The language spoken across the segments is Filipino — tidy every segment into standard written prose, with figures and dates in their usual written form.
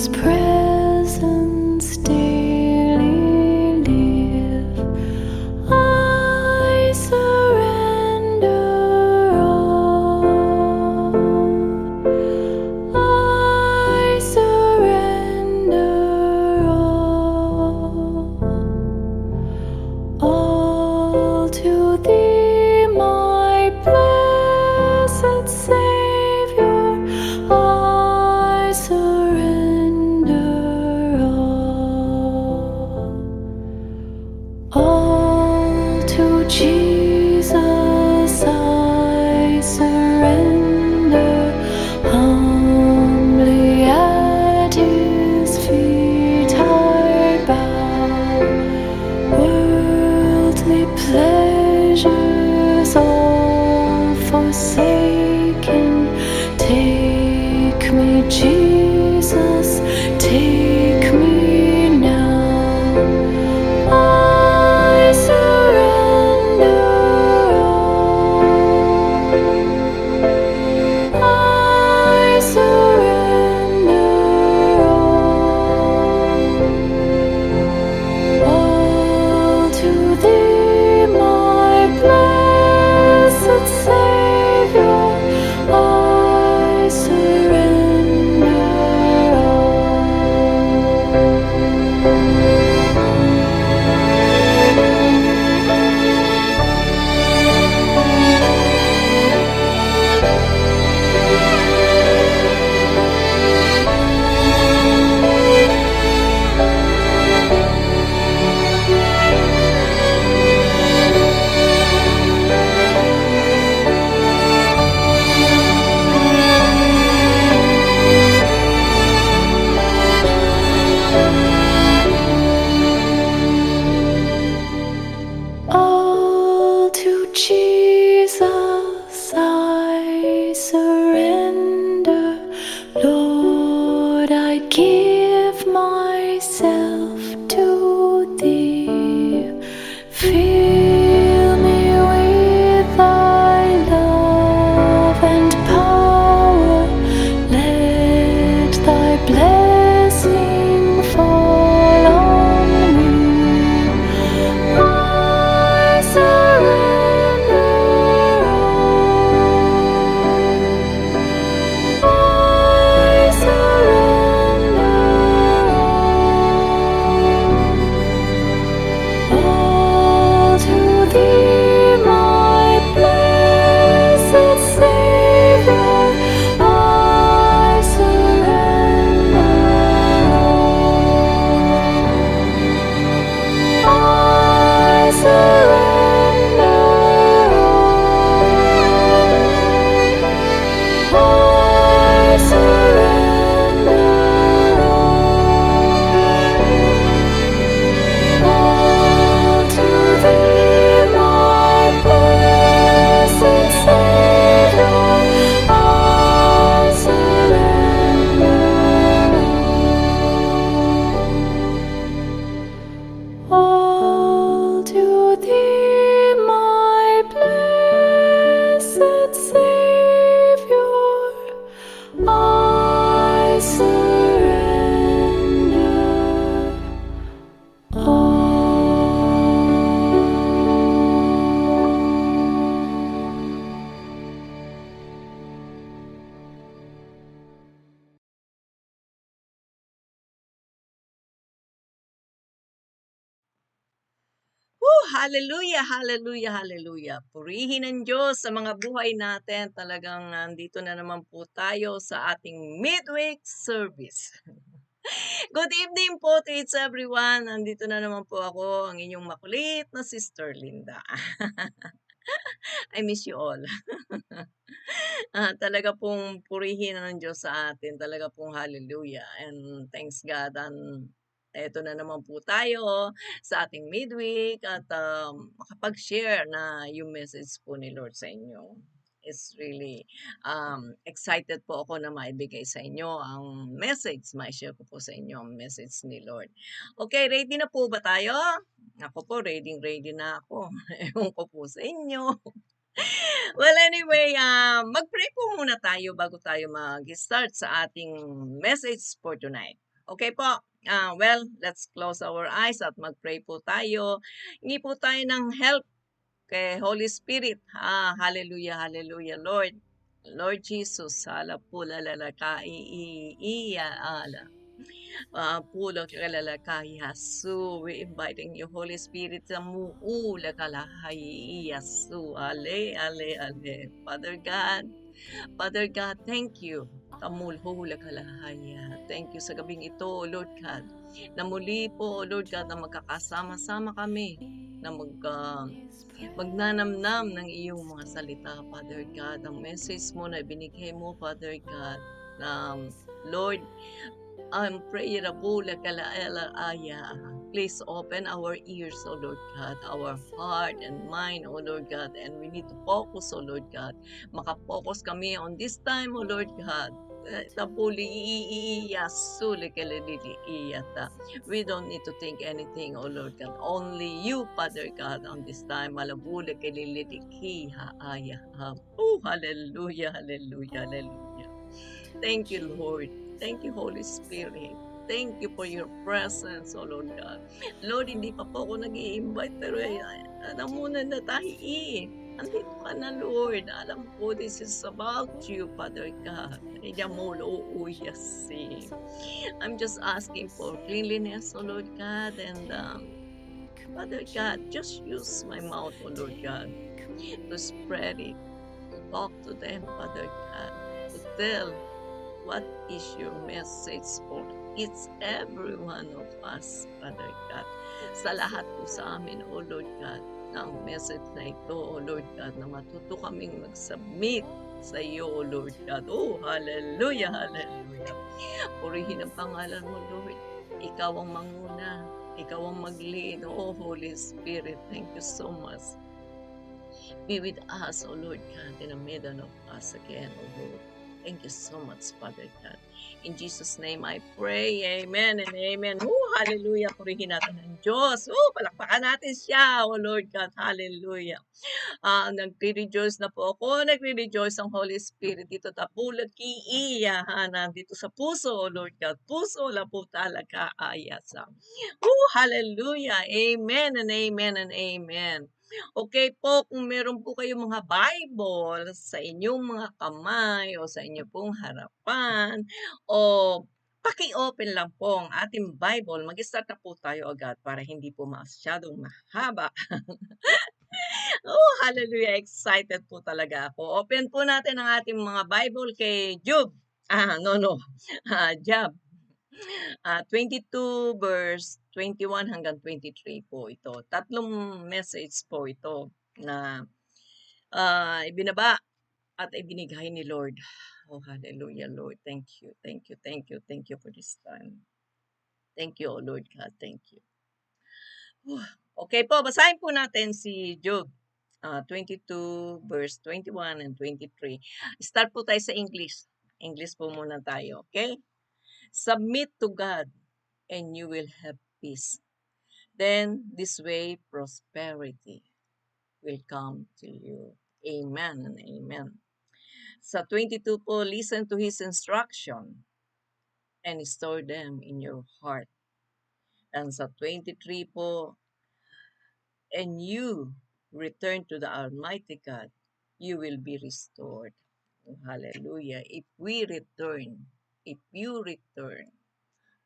His presence daily live. I surrender all. I surrender all to Thee, my blessed Savior. I surrender all to Jesus. I surrender humbly at His feet I bow. Worldly pleasures all forsaken, take me, Jesus, take me now. I surrender all. I surrender all to Thee, my blessed Savior. I surrender all to Jesus. I surrender, Lord. I give myself to Thee. Fill me with Thy love and power. Let Thy blessing fall on me. I surrender all. I surrender all to Thee, my blessed Savior. I surrender all. I surrender all. I surrender all to Thee, my blessed Savior. I surrender all to Thee, my blessed Savior. I surrender all. Hallelujah, hallelujah, hallelujah. Purihin ang Diyos sa mga buhay natin. Talagang nandito na naman po tayo sa ating midweek service. Good evening po to each everyone. Nandito na naman po ako, ang inyong makulit na Sister Linda. I miss you all. Talaga pong purihin ng Diyos sa atin. Talaga pong hallelujah. And thanks God. Eto na naman po tayo sa ating midweek at makapag-share na yung message po ni Lord sa inyo. It's really excited po ako na maibigay sa inyo ang message. Ma-share ko po sa inyo ang message ni Lord. Okay, ready na po ba tayo? Ako po, ready na ako. Ewan ko po sa inyo. Well, anyway, mag-pray po muna tayo bago tayo mag-start sa ating message for tonight. Okay po, well, let's close our eyes at mag-pray po tayo. Hingi po tayo ng help kay Holy Spirit. Hallelujah, hallelujah, Lord. Lord Jesus, hala pula lalaka iya ala. Pulo kalalakay Yasu. We inviting you, Holy Spirit, sa muula kalahay Yasu. Ale, ale, ale. Father God, thank you. Kamulhula kalahaya. Thank you sa gabing ito, Lord God, na muli po, Lord God, na magkakasama-sama kami na magnanamnam ng iyong mga salita, Father God. Ang message mo na binigay mo, Father God, Lord, prayerable aya. Please open our ears, O Lord God, our heart and mind, O Lord God, and we need to focus, O Lord God. Makapokus kami on this time, O Lord God. Tapuli iiyasuli kelelili iyata. We don't need to think anything, O Lord God. Only you, Father God, on this time. Malabuli kelelili kiha aya. Oh, hallelujah, hallelujah, hallelujah. Thank you, Lord. Thank you, Holy Spirit. Thank you for your presence, O Lord God. Lord, hindi pa po ako nag-i-invite, pero namunan na tayo eh. Andito ka na, Lord. Alam ko, this is about you, Father God. I'm just asking for cleanliness, O Lord God, and Father God, just use my mouth, O Lord God, to spread it, to talk to them, Father God, to tell what is your message for each every one of us, Father God. Sa lahat po sa amin, O Lord God, na ang message na ito, O Lord God, na matuto kaming mag-submit sa iyo, O Lord God. Oh, hallelujah, hallelujah. Purihin ang pangalan mo, Lord. Ikaw ang manguna. Ikaw ang mag-lead. Oh, Holy Spirit, thank you so much. Be with us, O Lord God, in the middle of us again, O Lord. Thank you so much, Father God. In Jesus' name I pray. Amen and amen. Hallelujah. Purihin natin ang Diyos. Palakpakan natin siya, O Lord God. Hallelujah. Nagre-rejoice na po ako. Nagre-rejoice ang Holy Spirit dito. Tapulag kiiya. Nandito sa puso, O Lord God. Puso la po talaga ayasa. Hallelujah. Amen and amen and amen. Okay po, kung meron po kayong mga Bible sa inyong mga kamay o sa inyong pong harapan o paki-open lang po ang ating Bible. Mag-start na po tayo agad para hindi po masyadong mahaba. Hallelujah. Excited po talaga ako. Open po natin ang ating mga Bible kay Job. Job. 22 verse 21 hanggang 23 po ito. Tatlong message po ito na ibinaba at ibinigay ni Lord. Oh, hallelujah, Lord. Thank you, thank you, thank you, thank you for this time. Thank you, oh Lord God. Thank you. Okay po, basahin po natin si Job 22 verse 21 and 23. Start po tayo sa English. English po muna tayo, okay? Submit to God and you will have peace. Then this way prosperity will come to you. Amen and amen. Sa 22 po, listen to His instruction and store them in your heart. And sa 23 po, and you return to the Almighty God, you will be restored. Hallelujah. If you return,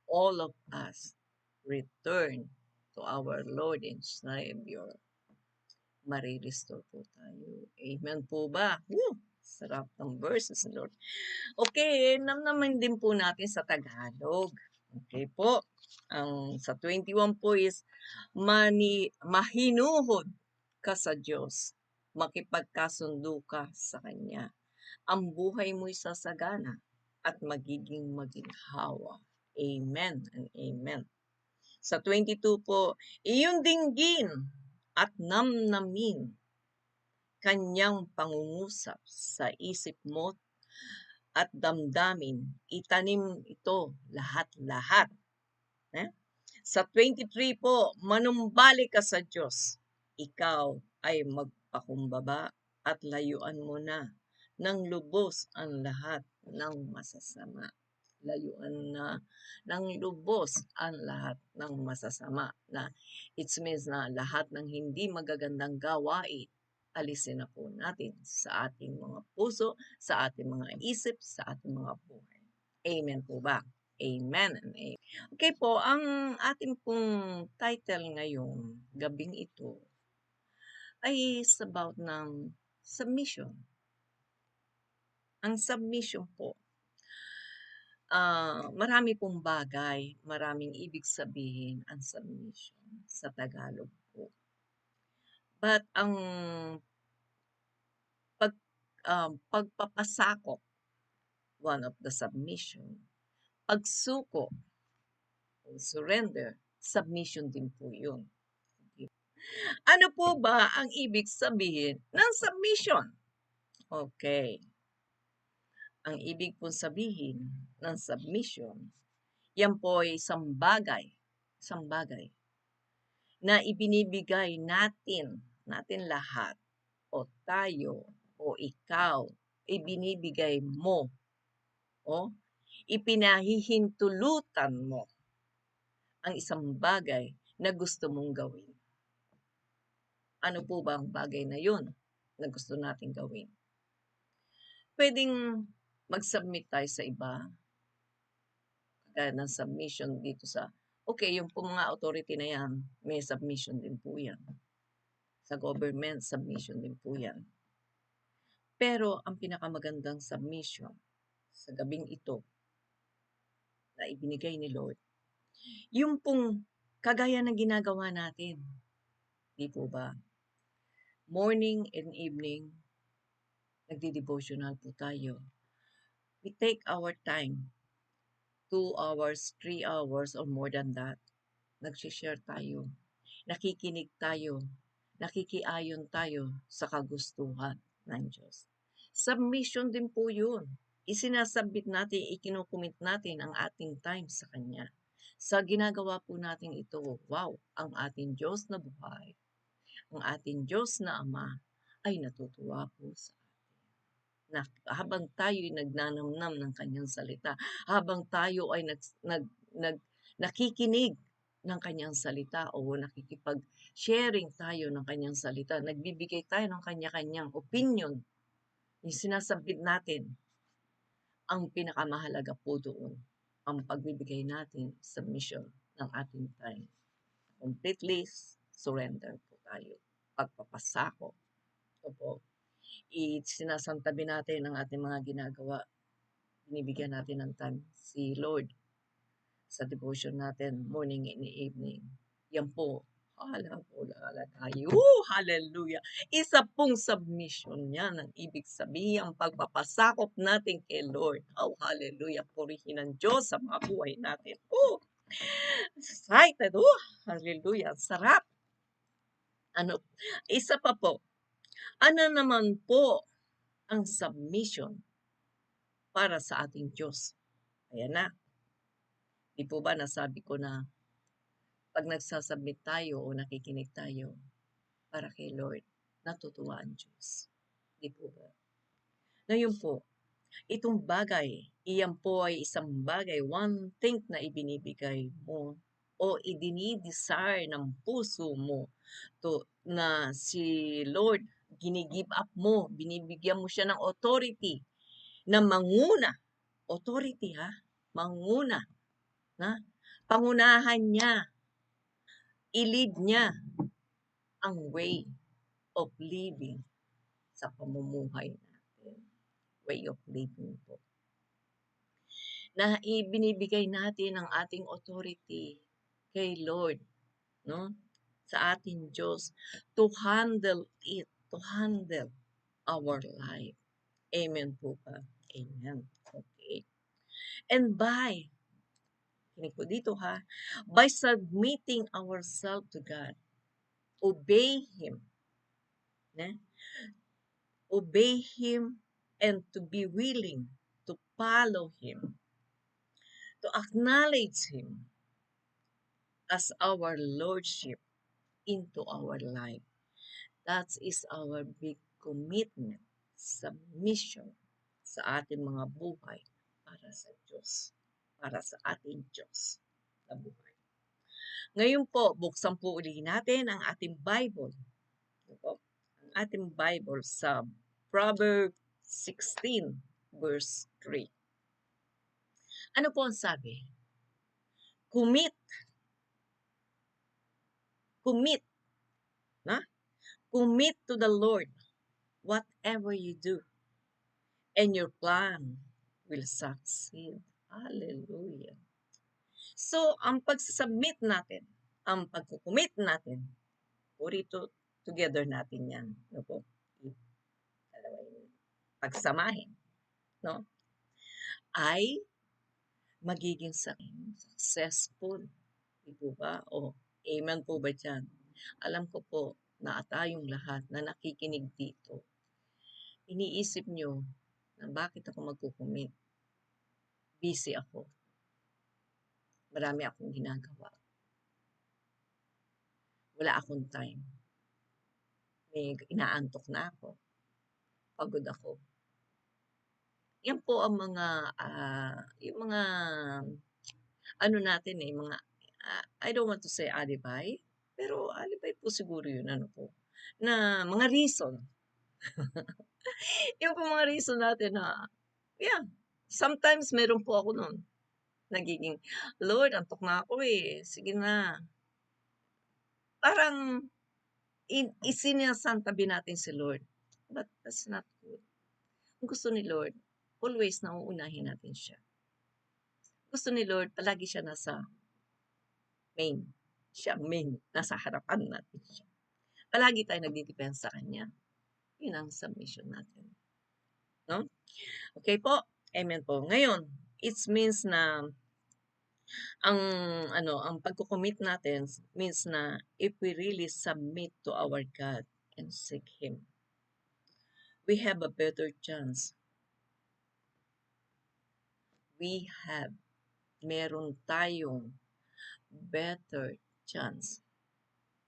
all of us return to our Lord and Savior, marirestore po tayo. Amen po ba? Sarap ng verses, Lord. Okay, namnaman din po natin sa Tagalog. Okay po. Ang sa 21 po is, mahinuhod ka sa Diyos, makipagkasundo ka sa Kanya. Ang buhay mo'y sasagana at magiging maginhawa. Amen and amen. Sa 22 po, iyong dinggin at namnamin Kanyang pangungusap sa isip mo at damdamin. Itanim ito lahat-lahat. Sa 23 po, manumbalik ka sa Diyos. Ikaw ay magpakumbaba at layuan mo na ng lubos ang lahat ng masasama. layuan na ng lubos ang lahat ng masasama na it means na lahat ng hindi magagandang gawain, alisin na po natin sa ating mga puso, sa ating mga isip, sa ating mga buhay. Amen po ba? Amen and amen. Okay po, ang ating pong title ngayong gabing ito ay is about ng submission. Ang submission po, marami pong bagay, maraming ibig sabihin ang submission sa Tagalog po. But ang pag, pagpapasakop, one of the submission, pagsuko, o surrender, submission din po yun. Ano po ba ang ibig sabihin ng submission? Okay. Ang ibig pong sabihin ng submission, yan po ay isang bagay na ibinibigay natin lahat, o tayo, o ikaw, ibinibigay mo, o ipinahihintulutan mo ang isang bagay na gusto mong gawin. Ano po ba ang bagay na yun na gusto nating gawin? Pwedeng mag-submit tayo sa iba, kagaya ng submission dito sa, okay, yung po mga authority na yan, may submission din po yan. Sa government, submission din po yan. Pero ang pinakamagandang submission sa gabing ito na ibinigay ni Lord, yung pong kagaya ng ginagawa natin. Di po ba? Morning and evening, nagdi-devotional po tayo. We take our time, 2 hours, 3 hours, or more than that. Nagsishare tayo. Nakikinig tayo. Nakikiayon tayo sa kagustuhan ng Diyos. Submission din po yun. Isinasabit natin, ikinukumit natin ang ating time sa Kanya. Sa ginagawa po natin ito, wow, ang ating Diyos na buhay, ang ating Diyos na Ama, ay natutuwa po sa na habang tayo'y nagnanamnam ng Kanyang salita, habang tayo ay nakikinig ng Kanyang salita o nakikipag-sharing tayo ng Kanyang salita, nagbibigay tayo ng kanya-kanyang opinion, yung sinasabit natin, ang pinakamahalaga po doon, ang pagbibigay natin submission ng ating time. Completely surrender po tayo. Pagpapasako. Opo. Sinasantabi natin ang ating mga ginagawa. Binibigyan natin ng time si Lord sa devotion natin, morning and evening. Yan po. Tayo. Hallelujah. Isa pong submission yan. Ang ibig sabihin, ang pagpapasakop natin kay Lord. Oh, hallelujah. Purihin ang Diyos sa mga buhay natin. Oh, excited. Oh, hallelujah. Sarap. Ano, isa pa po. Ano naman po ang submission para sa ating Diyos? Ayan na. Di po ba nasabi ko na pag nagsasubmit tayo o nakikinig tayo para kay Lord, natutuwa ang Diyos. Di po ba? Ngayon po, itong bagay, iyan po ay isang bagay, one thing na ibinibigay mo o idinidesire ng puso mo na si Lord, ginigive up mo, binibigyan mo siya ng authority na manguna. Authority ha? Manguna. Na? Pangunahan niya. I-lead niya ang way of living sa pamumuhay natin. Way of living po. Na ibinibigay natin ang ating authority kay Lord, no? Sa ating Diyos to handle it, to handle our life. Amen po ba? Amen. Okay. And kinig po dito ha, by submitting ourselves to God, obey Him, ne? Obey Him and to be willing to follow Him, to acknowledge Him as our Lordship into our life. That is our big commitment, submission sa ating mga buhay para sa Diyos. para sa ating Diyos na buhay. Ngayon po, buksan po uli natin ang ating Bible. Ito po, ang ating Bible sa Proverbs 16 verse 3. Ano po ang sabi? Commit, commit, na? Commit to the Lord whatever you do, and your plan will succeed. Hallelujah. So, ang pagsasubmit natin, ang pagkukumit natin, purito together natin yan. No po? Dalawa yun. Pagsamahin, no? Ay magiging successful. Di po ba? O, amen po ba dyan? Alam ko po na tayong lahat na nakikinig dito, iniisip nyo na bakit ako magkukumit? Busy ako. Marami akong ginagawa. Wala akong time. May inaantok na ako. Pagod ako. Yan po ang mga, yung mga, ano natin mga, I don't want to say alibay, pero alibay po siguro yun, ano po, na mga reason. Yung po mga reason natin na, yeah, sometimes meron po ako nun. Nagiging, Lord, antok na ako sige na. Parang, isinasantabi natin si Lord. But that's not good. Ang gusto ni Lord, always nauunahin natin siya. Gusto ni Lord, palagi siya nasa main. Siya main. Nasa harapan natin siya. Palagi tayo nagdidepensa sa Kanya. Yun ang submission natin. No? Okay po? Amen po. Ngayon, it means na ang pagko-commit natin means na if we really submit to our God and seek Him, we have a better chance. Meron tayong better chance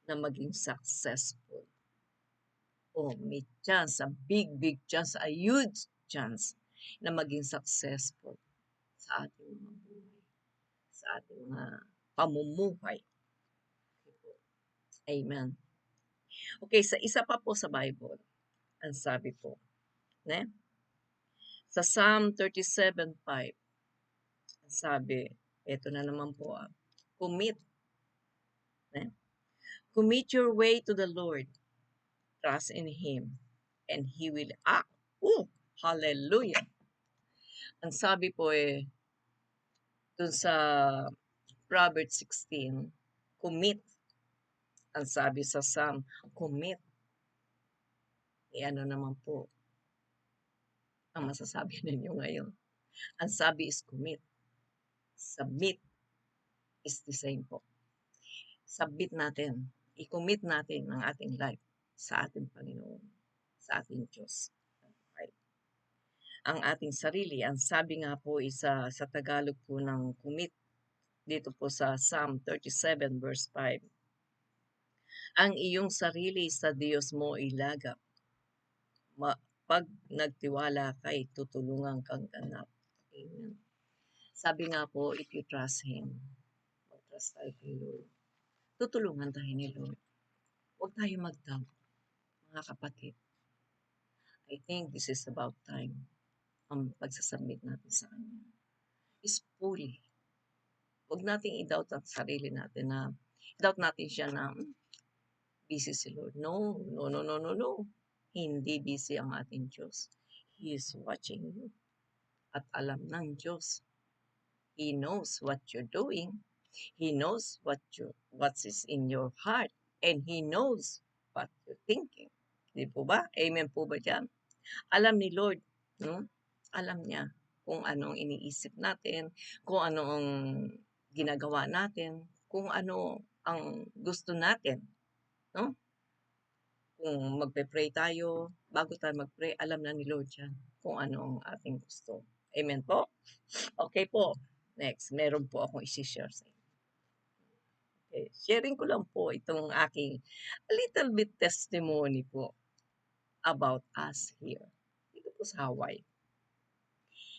na maging successful. May chance, a big chance, a huge chance na maging successful sa ating mga buhay, sa ating mga pamumuhay. Amen. Okay, sa isa pa po sa Bible, ang sabi po, sa Psalm 37:5, ang sabi, eto na naman po, commit. Commit your way to the Lord. Trust in Him, and He will act. Hallelujah! Ang sabi po dun sa Proverbs 16, commit. Ang sabi sa Psalm, commit. Ano naman po ang masasabi ninyo ngayon? Ang sabi is commit. Submit is the same po. Submit natin. I-commit natin ang ating life sa ating Panginoon, sa ating Diyos. Okay. Ang ating sarili, ang sabi nga po sa Tagalog po ng commit, dito po sa Psalm 37 verse 5, ang iyong sarili sa Diyos mo ilagak. Pag nagtiwala kay tutulungan kang ganap. Amen. Sabi nga po, if you trust Him, mag-trust tayo kay Lord. Tutulungan tayo ni Lord. Huwag tayo mag-doubt, mga kapatid. I think this is about time. Ang pagsasubmit natin sa Kanya is fully. Huwag nating i-doubt ang sarili natin na, doubt natin siya na, busy si Lord. No. Hindi busy ang ating Diyos. He is watching you. At alam ng Diyos. He knows what you're doing. He knows what is in your heart. And He knows what you're thinking. Di po ba? Amen po ba dyan? Alam ni Lord, no? Alam niya kung anong iniisip natin, kung ano ang ginagawa natin, kung ano ang gusto natin, no? Kung magpe-pray tayo, bago tayo mag-pray, alam na ni Lord yan kung ano ang ating gusto. Amen po? Okay po. Next, meron po akong isi-share sa inyo. Okay, sharing ko lang po itong aking little bit testimony po about us here. Dito po sa Hawaii.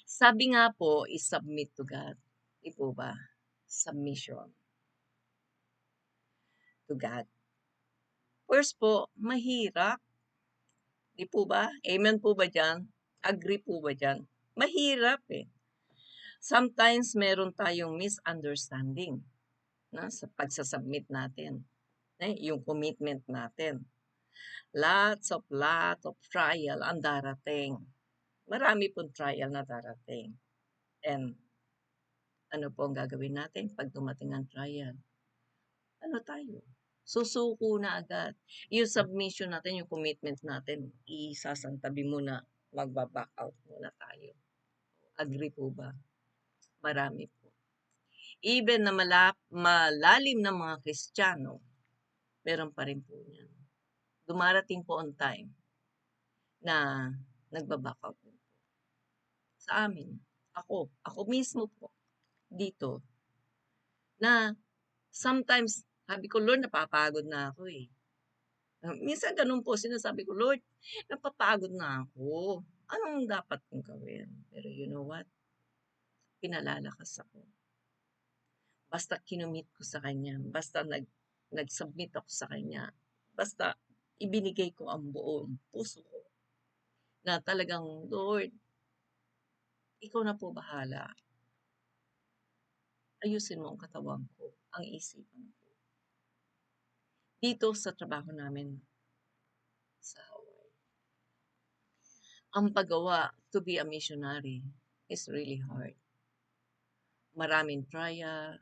Sabi nga po, is submit to God. 'Di po ba? Submission to God. First po, mahirap, 'di po ba? Amen po ba diyan? Agree po ba diyan? Mahirap, eh. Sometimes meron tayong misunderstanding na sa pagsa-submit natin, yung commitment natin. Lot of trial ang darating. Marami pong trial na darating. And ano po ang gagawin natin 'pag dumating ang trial? Ano tayo, susuko na agad. Yung submission natin, yung commitment natin, isasantabi muna, magba-back out muna tayo. Agree po ba? Marami po. Even na malalim na mga Kristiyano, meron pa rin po yan. Dumarating po on time na nagba-back out po. Sa amin, ako mismo po, dito, na sometimes, sabi ko, Lord, napapagod na ako eh. Minsan ganun po, sinasabi ko, Lord, napapagod na ako. Anong dapat kong gawin? Pero you know what? Pinalalakas ako. Basta kinumit ko sa Kanya, basta nag-submit ako sa Kanya, basta ibinigay ko ang buong puso ko na talagang, Lord, Ikaw na po bahala. Ayusin mo ang katawan ko, ang isipan ko. Dito sa trabaho namin sa Hawaii, ang paggawa to be a missionary is really hard. Maraming trial,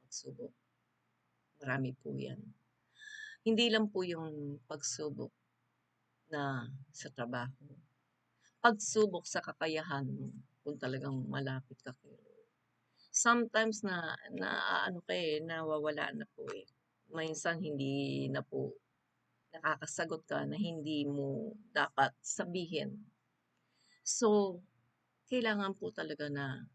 pagsubok. Marami po yan. Hindi lang po yung pagsubok na sa trabaho. Pagsubok sa kakayahan mo kung talagang malapit ka kay Lord. Sometimes na ano ka eh, nawawala na po eh. Minsan hindi na po nakakasagot ka na hindi mo dapat sabihin. So, kailangan po talaga na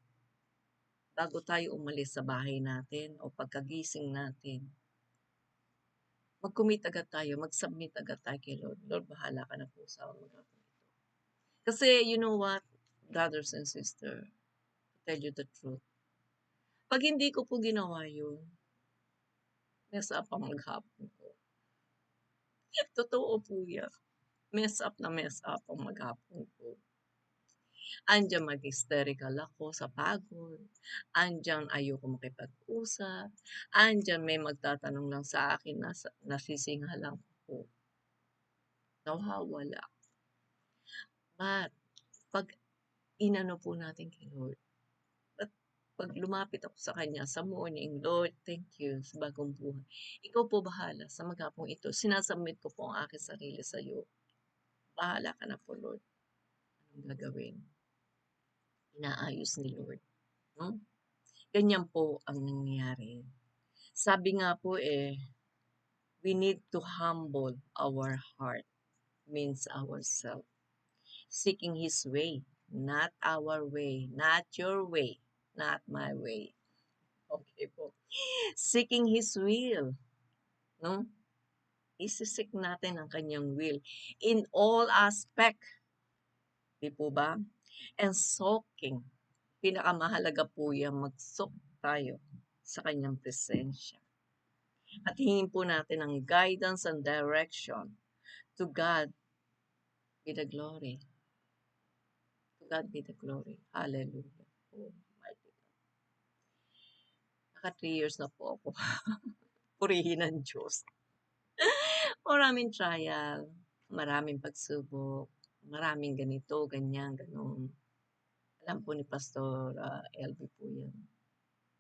bago tayo umalis sa bahay natin o pagkagising natin, mag-commit agad tayo, mag-submit agad tayo kay Lord. Lord, bahala ka na po sa mga ito. Kasi you know what, brothers and sisters, to tell you the truth, pag hindi ko po ginawa yun, mess up ang maghapon ko. Totoo po yan. Mess up ang maghapon ko. Andiyan mag-hysterical ako sa pagod. Andiyan ayoko makipag-usap. Andiyan may magtatanong lang sa akin na nasisinghalang ko. Nawawala. But, pag inano po natin kay Lord, at pag lumapit ako sa Kanya sa morning, Lord, thank you sa bagong buhay. Ikaw po bahala sa maghapong ito. Sinasubmit ko po ang aking sarili sa iyo. Bahala ka na po, Lord. Anong gagawin? Inaayos ni Lord. Hmm? Ganyan po ang nangyayari. Sabi nga po eh, we need to humble our heart, means ourselves. Seeking His way, not our way, not your way, not my way. Okay po. Seeking His will, no? Isisik natin ang kanyang will in all aspect. Di po ba? And soaking. Pinakamahalaga po yan, mag-soak tayo sa kanyang presensya. At hingin po natin ang guidance and direction. To God be the glory. To God be the glory. Hallelujah. Oh, mighty God. Naka 3 years na po ako. Purihin ng Diyos. Maraming trial, maraming pagsubok, maraming ganito, ganyan, ganun. Alam po ni Pastor LB po yan.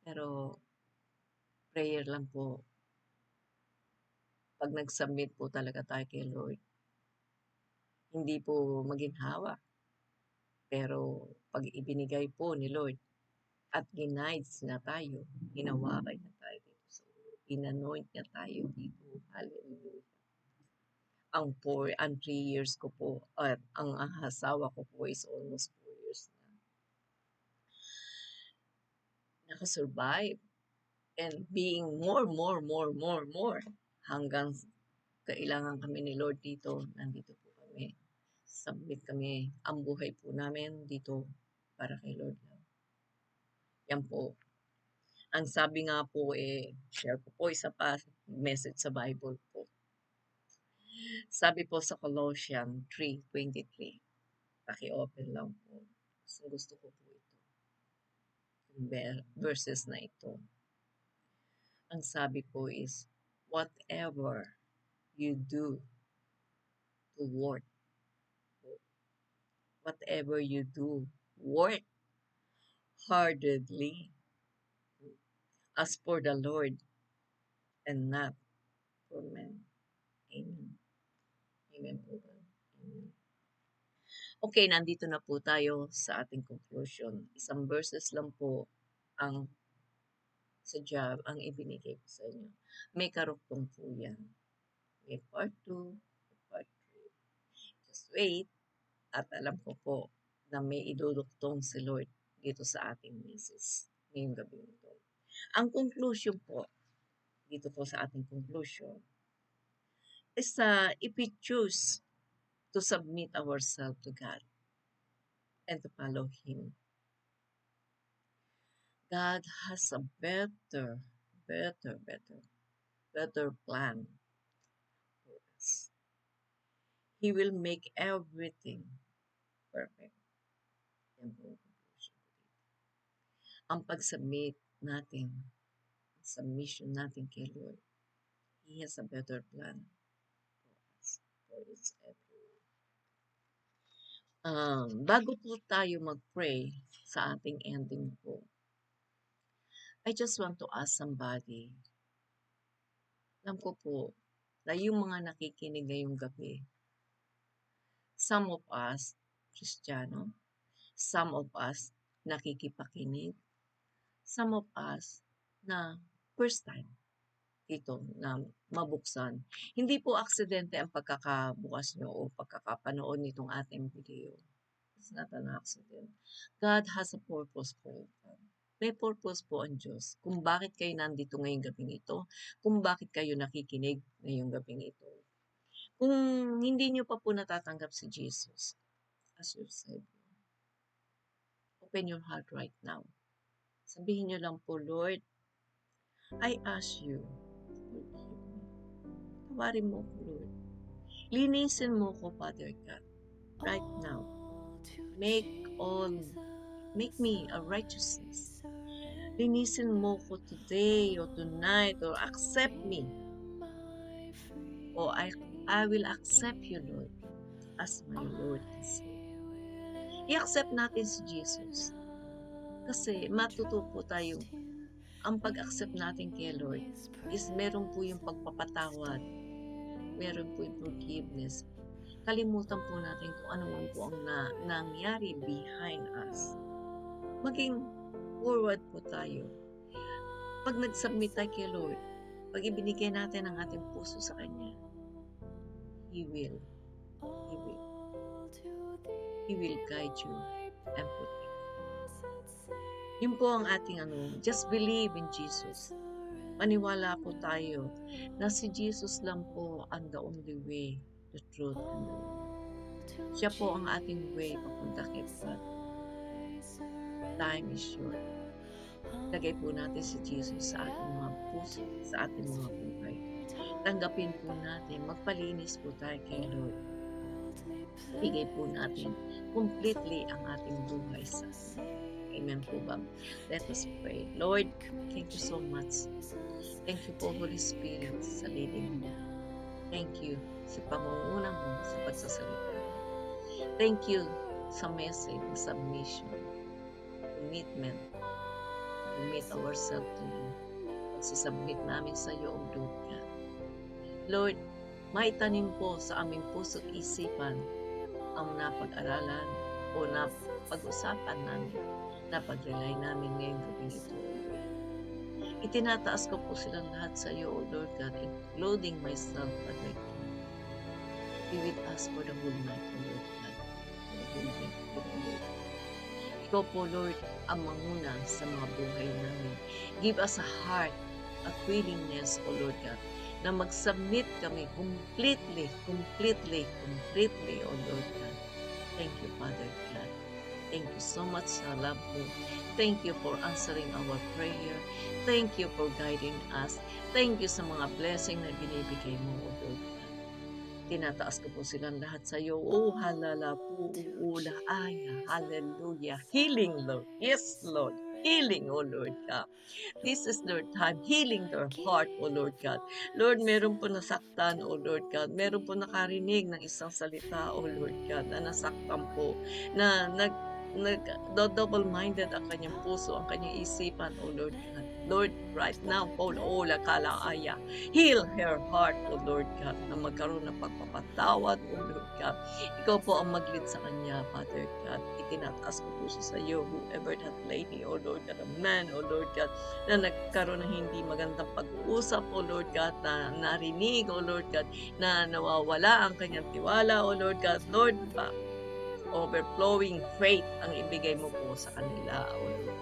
Pero, prayer lang po. Pag nag-submit po talaga tayo kay Lord, hindi po maginhawa. Pero, pag ibinigay po ni Lord at ginides na tayo, hinawakan niya tayo dito. So, inanoint niya tayo dito. Hallelujah. Ang 3 years ko po, at ang asawa ko po is almost 4 years na. Nakasurvive. And being more, hanggang kailangan kami ni Lord dito, nandito po kami. Submit kami, ang buhay po namin dito para kay Lord lang. Yan po, Ang sabi nga po, share ko po isa pa message sa Bible po. Sabi po sa Colossians 3:23, paki-open lang po. Gusto ko po ito, yung verses na ito. Ang sabi po is, whatever you do to work, whatever you do, work heartedly as for the Lord and not for men. Amen. Amen po ba? Amen. Okay, nandito na po tayo sa ating conclusion. Isang verses lang po ang sadya ang ibinigay ko sa inyo. May karugtong po yan. May part 2, may part 3. Just wait, at alam ko po na may idudugtong si Lord dito sa ating message ngayong gabi nito. Ang conclusion po, dito po sa ating conclusion, is if we choose to submit ourselves to God and to follow Him, God has a better plan for us. He will make everything perfect. Yan po ang conclusion. Ang pag-submit natin, submission natin kay Lord, He has a better plan for us, for each everyone. Bago po tayo mag-pray sa ating ending po, I just want to ask somebody. Alam ko po na yung mga nakikinig ngayong gabi, some of us, Kristiyano, some of us nakikipakinig, some of us na first time dito na mabuksan. Hindi po aksidente ang pagkakabukas nyo o pagkakapanood nitong ating video. It's not an accident. God has a purpose for it. May purpose po ang Diyos kung bakit kayo nandito ngayong gabing ito, kung bakit kayo nakikinig ngayong gabing ito. Kung hindi nyo pa po natatanggap si Jesus as your Savior, open your heart right now. Sabihin nyo lang po, Lord, I ask you to forgive me. Tawarin mo ko, Lord. Linisin mo ko, Father God, right now. Make me a righteousness. Linisin mo ko today or tonight or accept me. Or I will accept you, Lord, as my Lord and Savior. I-accept natin si Jesus. Kasi matuto po tayo, ang pag-accept natin kay Lord is meron po yung pagpapatawad, meron po yung forgiveness. Kalimutan po natin kung ano man po ang nangyari behind us. Maging forward po tayo. Pag nag-submit tayo kay Lord, pag ibinigay natin ang ating puso sa Kanya, He will guide you and protect you. Yun po ang ating just believe in Jesus. Maniwala po tayo na si Jesus lang po ang the only way, the truth, and the life. Siya po ang ating way papunta kay God. Time is short. Lagay po natin si Jesus sa ating mga puso, sa ating mga buhay. Tanggapin po natin, magpalinis po tayo kay Lord. Bigay po natin completely ang ating buhay sa atin. Amen po ba? Let us pray. Lord, thank you so much. Thank you po, Holy Spirit, sa leading mo. Thank you sa pangunguna mo sa pagsasalita. Thank you sa message ng submission, commitment, commit ourselves to you. Pagsisubmit namin sa iyo, O Lord God. Lord, maitanim po sa aming puso at isipan ang napag-aralan o napag-usapan namin, napag-rely namin ngayong gabi ito. Itinataas ko po silang lahat sa iyo, O Lord God, including myself, Father God. Be with us for the whole night, O Lord God. Ikaw po, Lord, ang manguna sa mga buhay namin. Give us a heart, a willingness, O Lord God, na mag-submit kami completely, O Lord God. Thank you, Father God. Thank you so much sa love mo. Thank you for answering our prayer. Thank you for guiding us. Thank you sa mga blessing na binibigay mo, O Lord. Tinataas ko po silang lahat sa iyo. Oh, halala po, ula, aya, hallelujah. Healing, Lord. Yes, Lord. Healing, O Lord God. This is their time, healing their heart, O Lord God. Lord, meron po nasaktan, O Lord God. Meron po nakarinig ng isang salita, O Lord God, na nasaktan po, na double-minded ang kanyang puso, ang kanyang isipan, O Lord God. Lord, right now, Paul, Ola, Kalaaya, heal her heart, O Lord God, na magkaroon ng pagpapatawad, O Lord God. Ikaw po ang mag-lead sa kanya, Father God. Itinataas ko po siya sa iyo, whoever that lady, O Lord God, a man, O Lord God, na nagkaroon ng hindi magandang pag-uusap, O Lord God, na narinig, O Lord God, na nawawala ang kanyang tiwala, O Lord God. Lord, overflowing faith ang ibigay mo po sa kanila, O Lord God.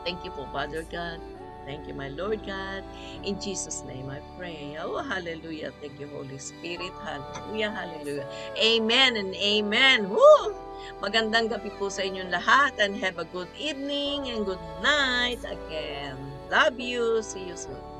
Thank you po, Father God. Thank you, my Lord God. In Jesus' name I pray. Oh, hallelujah. Thank you, Holy Spirit. Hallelujah, hallelujah. Amen and amen. Woo! Magandang gabi po sa inyong lahat and have a good evening and good night again. Love you. See you soon.